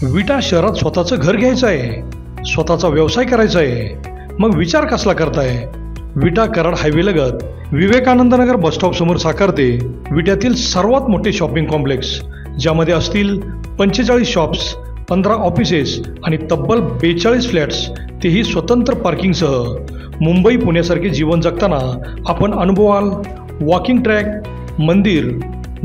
विटा शहरात स्वतःचं घर घ्यायचं आहे, स्वतःचा व्यवसाय करायचा आहे, मग विचार कसला करताय? विटा कराड हायवे लगत विवेकानंद नगर बसस्टॉप समोर साकारते विट्यातील सर्वात मोठे शॉपिंग कॉम्प्लेक्स, ज्यामध्ये असतील 45 शॉप्स, 15 ऑफिसेस आणि तब्बल 42 फ्लॅट्स, तेही स्वतंत्र पार्किंगसह. मुंबई पुण्यासारखे जीवन जगताना आपण अनुभवाल वॉकिंग ट्रॅक, मंदिर,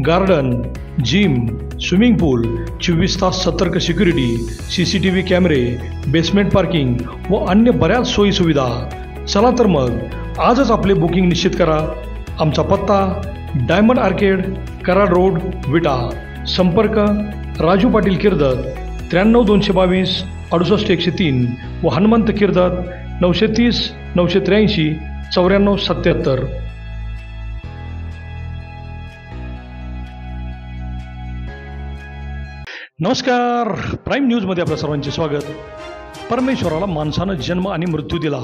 गार्डन, जिम, स्विमिंग पूल, 24 तास सतर्क सिक्युरिटी, CCTV कॅमेरे, बेसमेंट पार्किंग व अन्य बऱ्याच सोयीसुविधा. चला तर मग आजच आपले बुकिंग निश्चित करा. आमचा पत्ता डायमंड आर्केड, कराड रोड, विटा. संपर्क राजू पाटील किर्दत 93 222 68 103 व हनुमंत किर्दत 930 983 94 77. नमस्कार, प्राईम न्यूजमध्ये आपल्या सर्वांचे स्वागत. परमेश्वराला माणसानं जन्म आणि मृत्यू दिला,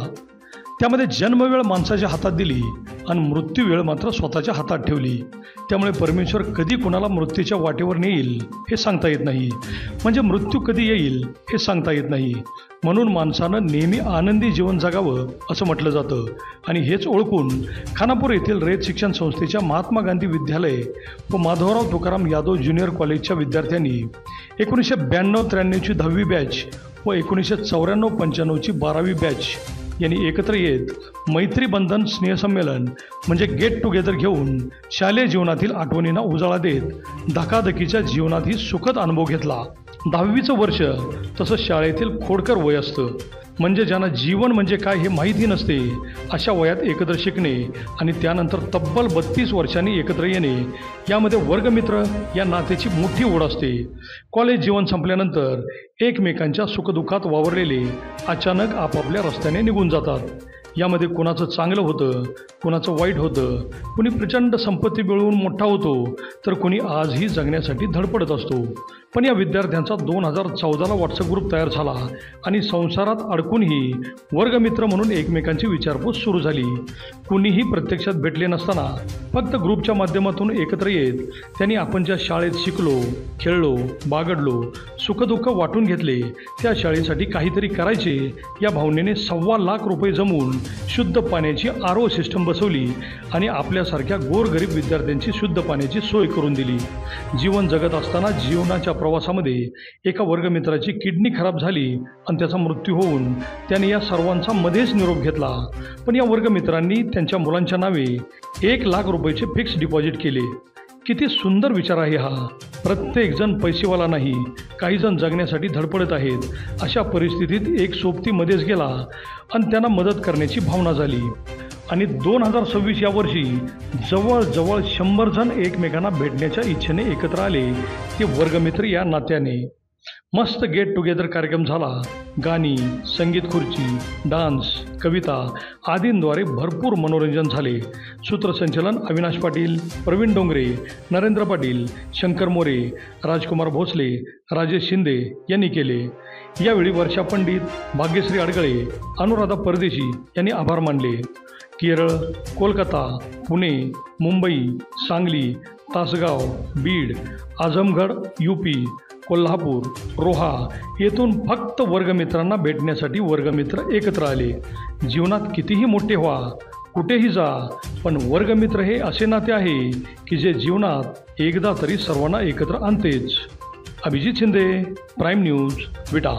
त्यामध्ये जन्मवेळ माणसाच्या हातात दिली आणि मृत्यूवेळ मात्र स्वतःच्या हातात ठेवली. त्यामुळे परमेश्वर कधी कुणाला मृत्यूच्या वाटेवर नेईल हे सांगता येत नाही, म्हणजे मृत्यू कधी येईल हे सांगता येत नाही. म्हणून माणसानं नेहमी आनंदी जीवन जगावं असं म्हटलं जातं. आणि हेच ओळखून खानापूर येथील रयत शिक्षण संस्थेच्या महात्मा गांधी विद्यालय व माधवराव तुकाराम यादव ज्युनियर कॉलेजच्या विद्यार्थ्यांनी 1992-93ची 10वी बॅच व 1994-95ची 12वी बॅच यांनी एकत्र येत मैत्री बंधन स्नेहसंमेलन म्हणजे गेट टुगेदर घेऊन शालेय जीवनातील आठवणींना उजाळा देत धकाधकीच्या जीवनातही सुखद अनुभव घेतला. 10वीचं वर्ष तसं शाळेतील खोडकर वय असतं, म्हणजे ज्यांना जीवन म्हणजे काय हे माहिती नसते अशा वयात एकत्र शिकणे आणि त्यानंतर तब्बल 32 वर्षांनी एकत्र येणे, यामध्ये वर्गमित्र या नात्याची मोठी ओढ असते. कॉलेज जीवन संपल्यानंतर एकमेकांच्या सुखदुःखात वावरलेले अचानक आपापल्या रस्त्याने निघून जातात. यामध्ये कुणाचं चांगलं होतं, कुणाचं वाईट होतं, कुणी प्रचंड संपत्ती मिळवून मोठा होतो, तर कुणी आजही जगण्यासाठी धडपडत असतो. पण या विद्यार्थ्यांचा 2014ला व्हॉट्सअप ग्रुप तयार झाला आणि संसारात अडकूनही वर्गमित्र म्हणून एकमेकांची विचारपूस सुरू झाली. कुणीही प्रत्यक्षात भेटले नसताना फक्त ग्रुपच्या माध्यमातून एकत्र येत त्यांनी आपण ज्या शाळेत शिकलो, खेळलो, बागडलो, सुखदुःख वाटून घेतले, त्या शाळेसाठी काहीतरी करायचे या भावनेने ₹1.25 लाख जमवून शुद्ध पाण्याची RO सिस्टम बसवली आणि आपल्यासारख्या गोरगरीब विद्यार्थ्यांची शुद्ध पाण्याची सोय करून दिली. जीवन जगत असताना जीवनाच्या प्रवासामध्ये एका वर्गमित्राची किडनी खराब झाली आणि त्याचा मृत्यू होऊन त्याने या सर्वांचा मध्येच निरोप घेतला. पण या वर्गमित्रांनी त्यांच्या मुलांच्या नावे ₹1 लाख फिक्स डिपॉझिट केले. किती सुंदर विचार आहे हा. प्रत्येकजण पैसेवाला नाही, काही जण जगण्यासाठी धडपडत आहेत. अशा परिस्थितीत एक सोबती मध्येच गेला आणि त्यांना मदत करण्याची भावना झाली आणि 2026 या वर्षी जवळजवळ 100 जण एकमेकांना भेटण्याच्या इच्छेने एकत्र आले, ते वर्गमित्र या नात्याने. मस्त गेट टुगेदर कार्यक्रम झाला. गाणी, संगीत खुर्ची, डान्स, कविता आदींद्वारे भरपूर मनोरंजन झाले. सूत्रसंचलन अविनाश पाटील, प्रवीण डोंगरे, नरेंद्र पाटील, शंकर मोरे, राजकुमार भोसले, राजेश शिंदे यांनी केले. यावेळी वर्षा पंडित, भाग्यश्री अडगळे, अनुराधा परदेशी यांनी आभार मानले. केरळ, कोलकाता, पुणे, मुंबई, सांगली, तासगाव, बीड, आझमगड UP, कोल्हापूर, रोहा येथून फक्त वर्गमित्रांना भेटण्यासाठी वर्गमित्र एकत्र आले. जीवनात कितीही मोठे व्हा, कुठेही जा, पण वर्गमित्र हे असे नाते आहे की जे जीवनात एकदा तरी सर्वांना एकत्र आणतेच. अभिजित शिंदे, प्राईम न्यूज, विटा.